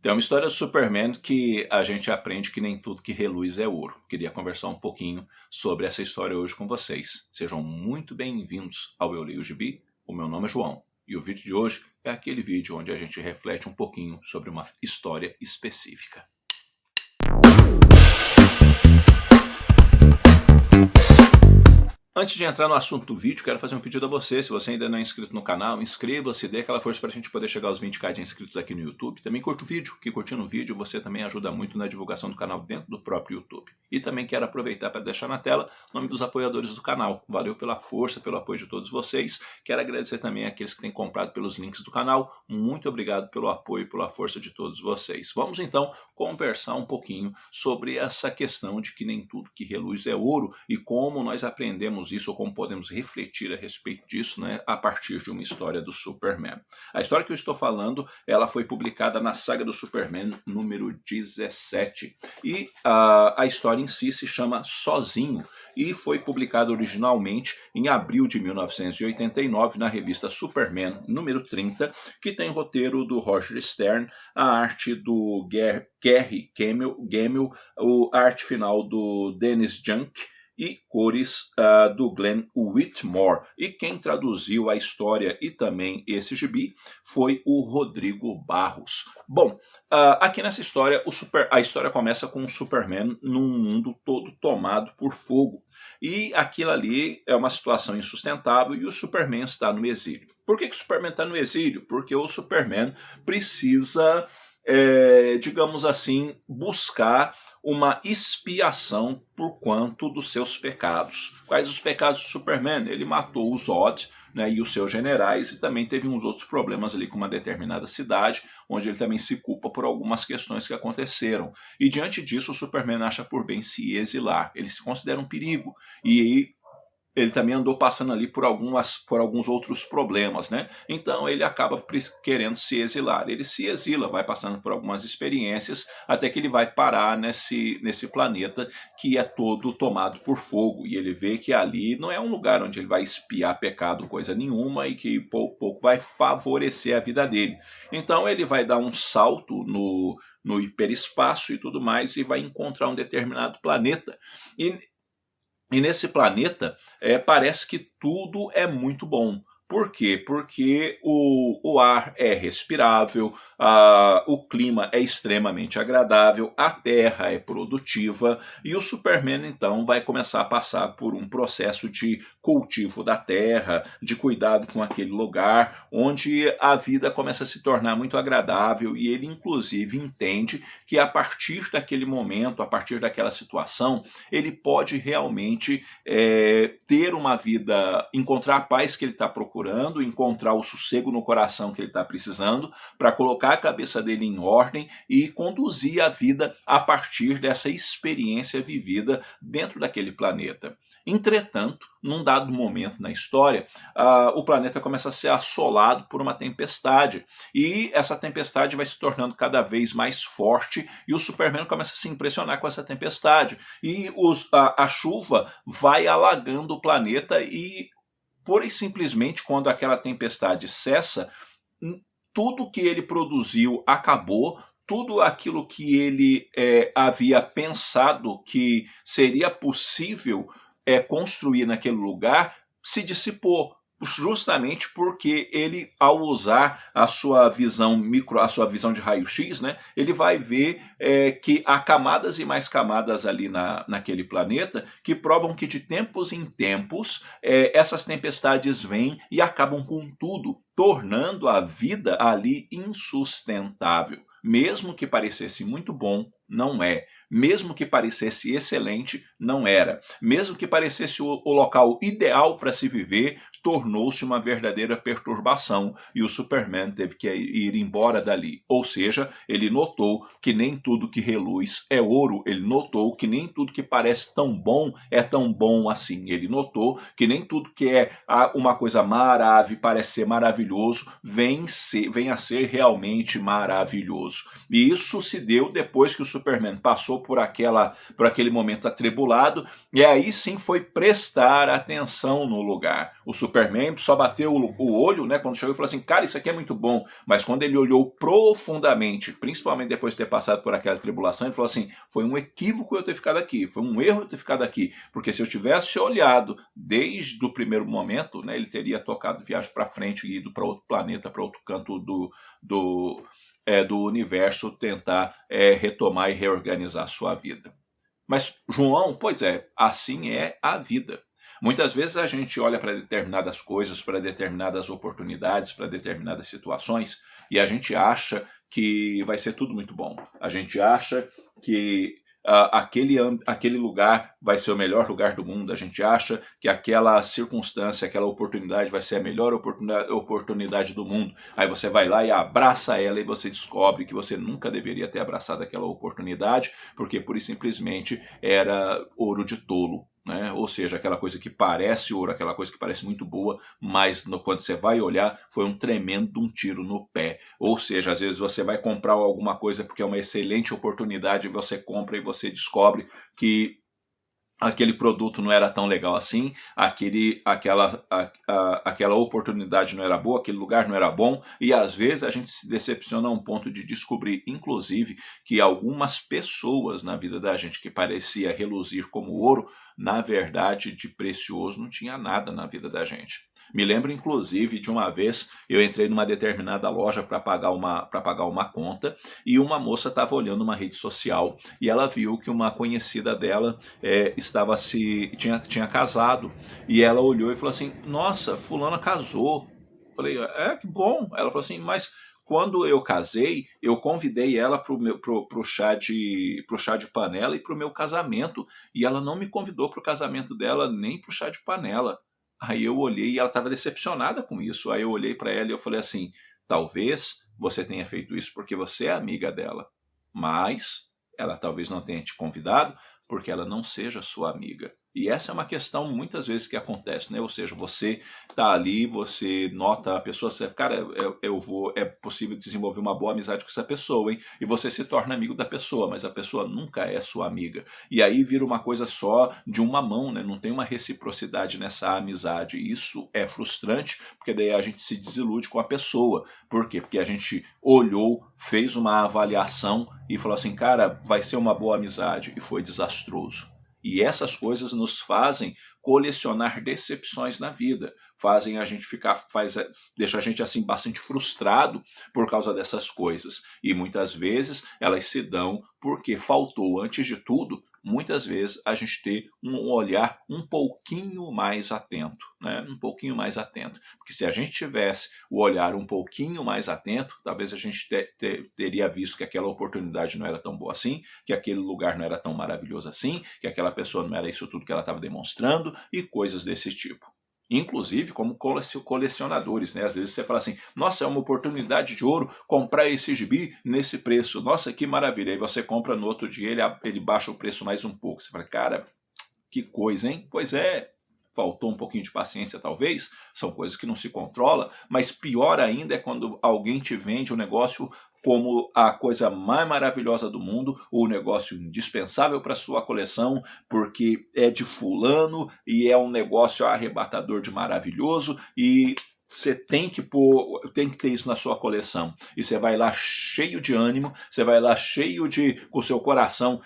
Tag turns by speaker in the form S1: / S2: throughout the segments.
S1: Tem uma história do Superman que a gente aprende que nem tudo que reluz é ouro. Queria conversar um pouquinho sobre essa história hoje com vocês. Sejam muito bem-vindos ao Eu Leio o Gibi. O meu nome é João e o vídeo de hoje é aquele vídeo onde a gente reflete um pouquinho sobre uma história específica. Antes de entrar no assunto do vídeo, quero fazer um pedido a você. Se você ainda não é inscrito no canal, inscreva-se, dê aquela força para a gente poder chegar aos 20k de inscritos aqui no YouTube. Também curta o vídeo, que curtindo o vídeo você também ajuda muito na divulgação do canal dentro do próprio YouTube. E também quero aproveitar para deixar na tela o nome dos apoiadores do canal. Valeu pela força, pelo apoio de todos vocês. Quero agradecer também àqueles que têm comprado pelos links do canal. Muito obrigado pelo apoio e pela força de todos vocês. Vamos então conversar um pouquinho sobre essa questão de que nem tudo que reluz é ouro e como nós aprendemos isso, ou como podemos refletir a respeito disso, né, a partir de uma história do Superman. A história que eu estou falando, ela foi publicada na saga do Superman número 17. E a história em si se chama Sozinho e foi publicada originalmente em abril de 1989 na revista Superman número 30, que tem roteiro do Roger Stern, a arte do Gary Gemmell, a arte final do Dennis Junk, e cores do Glenn Whitmore. E quem traduziu a história e também esse gibi foi o Rodrigo Barros. Bom, aqui nessa história, a história começa com o Superman num mundo todo tomado por fogo. E aquilo ali é uma situação insustentável e o Superman está no exílio. Por que o Superman está no exílio? Porque o Superman precisa, digamos assim, buscar uma expiação por quanto dos seus pecados. Quais os pecados do Superman? Ele matou o Zod, né, e os seus generais, e também teve uns outros problemas ali com uma determinada cidade, onde ele também se culpa por algumas questões que aconteceram. E diante disso, o Superman acha por bem se exilar. Ele se considera um perigo. E ele também andou passando ali por alguns outros problemas, né? Então ele acaba querendo se exilar. Ele se exila, vai passando por algumas experiências, até que ele vai parar nesse planeta que é todo tomado por fogo. E ele vê que ali não é um lugar onde ele vai expiar pecado, coisa nenhuma, e que pouco vai favorecer a vida dele. Então ele vai dar um salto no hiperespaço e tudo mais, e vai encontrar um determinado planeta. E nesse planeta parece que tudo é muito bom. Por quê? Porque o ar é respirável, o clima é extremamente agradável, a terra é produtiva e o Superman então vai começar a passar por um processo de cultivo da terra, de cuidado com aquele lugar, onde a vida começa a se tornar muito agradável e ele inclusive entende que a partir daquele momento, a partir daquela situação, ele pode realmente ter uma vida, encontrar a paz que ele está procurando, encontrar o sossego no coração que ele está precisando, para colocar a cabeça dele em ordem e conduzir a vida a partir dessa experiência vivida dentro daquele planeta. Entretanto, num dado momento na história, o planeta começa a ser assolado por uma tempestade, e essa tempestade vai se tornando cada vez mais forte, e o Superman começa a se impressionar com essa tempestade, e a chuva vai alagando o planeta, e pura e simplesmente, quando aquela tempestade cessa, tudo que ele produziu acabou, tudo aquilo que ele havia pensado que seria possível construir naquele lugar se dissipou, justamente porque ele, ao usar a sua visão a sua visão de raio-x, né, ele vai ver que há camadas e mais camadas ali naquele planeta que provam que de tempos em tempos essas tempestades vêm e acabam com tudo, tornando a vida ali insustentável. Mesmo que parecesse muito bom, não é. Mesmo que parecesse excelente, não era. Mesmo que parecesse o local ideal para se viver, tornou-se uma verdadeira perturbação e o Superman teve que ir embora dali. Ou seja, ele notou que nem tudo que reluz é ouro, ele notou que nem tudo que parece tão bom é tão bom assim. Ele notou que nem tudo que é uma coisa parece ser maravilhoso, vem a ser realmente maravilhoso. E isso se deu depois que o Superman passou por aquele momento atribulado, e aí sim foi prestar atenção no lugar. O Superman só bateu o olho, né, quando chegou e falou assim, cara, isso aqui é muito bom, mas quando ele olhou profundamente, principalmente depois de ter passado por aquela tribulação, ele falou assim, foi um equívoco eu ter ficado aqui, foi um erro eu ter ficado aqui, porque se eu tivesse olhado desde o primeiro momento, né, ele teria tocado viagem para frente e ido para outro planeta, para outro canto do universo, tentar retomar e reorganizar a sua vida. Mas, João, pois é, assim é a vida. Muitas vezes a gente olha para determinadas coisas, para determinadas oportunidades, para determinadas situações, e a gente acha que vai ser tudo muito bom. A gente acha que aquele lugar vai ser o melhor lugar do mundo, a gente acha que aquela circunstância, aquela oportunidade vai ser a melhor oportunidade do mundo. Aí você vai lá e abraça ela e você descobre que você nunca deveria ter abraçado aquela oportunidade, porque pura e simplesmente era ouro de tolo. Né? Ou seja, aquela coisa que parece ouro, aquela coisa que parece muito boa, mas quando você vai olhar, foi um tremendo tiro no pé. Ou seja, às vezes você vai comprar alguma coisa porque é uma excelente oportunidade, você compra e você descobre que aquele produto não era tão legal assim, aquela oportunidade não era boa, aquele lugar não era bom, e às vezes a gente se decepciona a um ponto de descobrir, inclusive, que algumas pessoas na vida da gente que parecia reluzir como ouro, na verdade, de precioso não tinha nada na vida da gente. Me lembro, inclusive, de uma vez eu entrei numa determinada loja para pagar uma conta e uma moça estava olhando uma rede social e ela viu que uma conhecida dela tinha casado e ela olhou e falou assim, nossa, fulana casou. Falei, que bom. Ela falou assim, mas quando eu casei, eu convidei ela pro chá de panela e pro meu casamento e ela não me convidou pro casamento dela nem pro chá de panela. Aí eu olhei e ela estava decepcionada com isso. Aí eu olhei para ela e eu falei assim, talvez você tenha feito isso porque você é amiga dela, mas ela talvez não tenha te convidado porque ela não seja sua amiga. E essa é uma questão muitas vezes que acontece, né? Ou seja, você tá ali, você nota a pessoa, você, cara, é possível desenvolver uma boa amizade com essa pessoa, hein? E você se torna amigo da pessoa, mas a pessoa nunca é sua amiga. E aí vira uma coisa só de uma mão, né? Não tem uma reciprocidade nessa amizade. E isso é frustrante, porque daí a gente se desilude com a pessoa. Por quê? Porque a gente olhou, fez uma avaliação e falou assim, cara, vai ser uma boa amizade. E foi desastroso. E essas coisas nos fazem colecionar decepções na vida, fazem a gente deixa a gente assim bastante frustrado por causa dessas coisas. E muitas vezes elas se dão porque faltou, antes de tudo, muitas vezes a gente ter um olhar um pouquinho mais atento, né? Um pouquinho mais atento. Porque se a gente tivesse o olhar um pouquinho mais atento, talvez a gente teria visto que aquela oportunidade não era tão boa assim, que aquele lugar não era tão maravilhoso assim, que aquela pessoa não era isso tudo que ela estava demonstrando e coisas desse tipo. Inclusive como colecionadores, né? Às vezes você fala assim, nossa, é uma oportunidade de ouro comprar esse gibi nesse preço, nossa, que maravilha. Aí você compra no outro dia, ele baixa o preço mais um pouco. Você fala, cara, que coisa, hein? Pois é, faltou um pouquinho de paciência talvez, são coisas que não se controla, mas pior ainda é quando alguém te vende um negócio como a coisa mais maravilhosa do mundo, o negócio indispensável para sua coleção, porque é de fulano e é um negócio arrebatador de maravilhoso e você tem que ter isso na sua coleção. E você vai lá cheio de ânimo, você vai lá com o seu coração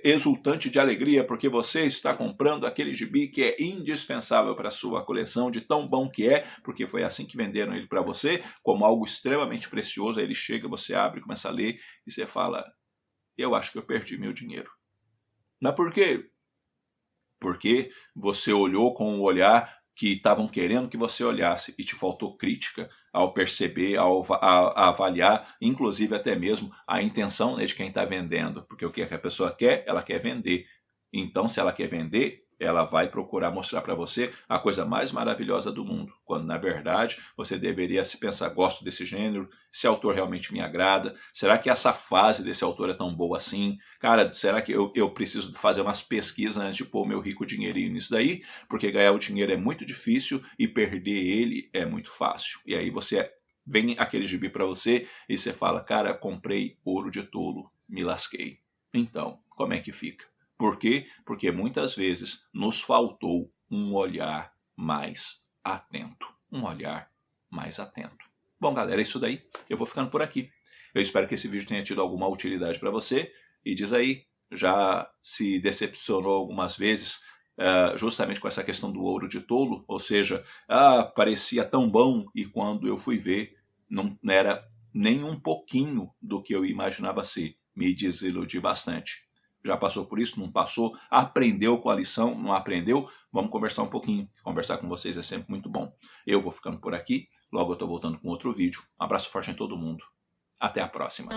S1: exultante de alegria, porque você está comprando aquele gibi que é indispensável para a sua coleção, de tão bom que é, porque foi assim que venderam ele para você, como algo extremamente precioso. Aí ele chega, você abre, começa a ler, e você fala, eu acho que eu perdi meu dinheiro. Mas por quê? Porque você olhou com o olhar que estavam querendo que você olhasse e te faltou crítica ao perceber, a avaliar, inclusive até mesmo a intenção, né, de quem está vendendo. Porque o que a pessoa quer? Ela quer vender. Então, se ela quer vender, ela vai procurar mostrar para você a coisa mais maravilhosa do mundo, quando na verdade você deveria se pensar, gosto desse gênero, esse autor realmente me agrada, será que essa fase desse autor é tão boa assim? Cara, será que eu preciso fazer umas pesquisas antes de pôr o meu rico dinheirinho nisso daí? Porque ganhar o dinheiro é muito difícil e perder ele é muito fácil. E aí vem aquele gibi para você e você fala, cara, comprei ouro de tolo, me lasquei. Então, como é que fica? Por quê? Porque muitas vezes nos faltou um olhar mais atento. Um olhar mais atento. Bom, galera, é isso daí. Eu vou ficando por aqui. Eu espero que esse vídeo tenha tido alguma utilidade para você. E diz aí, já se decepcionou algumas vezes justamente com essa questão do ouro de tolo? Ou seja, parecia tão bom e quando eu fui ver, não era nem um pouquinho do que eu imaginava ser. Me desiludi bastante. Já passou por isso? Não passou? Aprendeu com a lição? Não aprendeu? Vamos conversar um pouquinho. Conversar com vocês é sempre muito bom. Eu vou ficando por aqui. Logo eu estou voltando com outro vídeo. Um abraço forte em todo mundo. Até a próxima.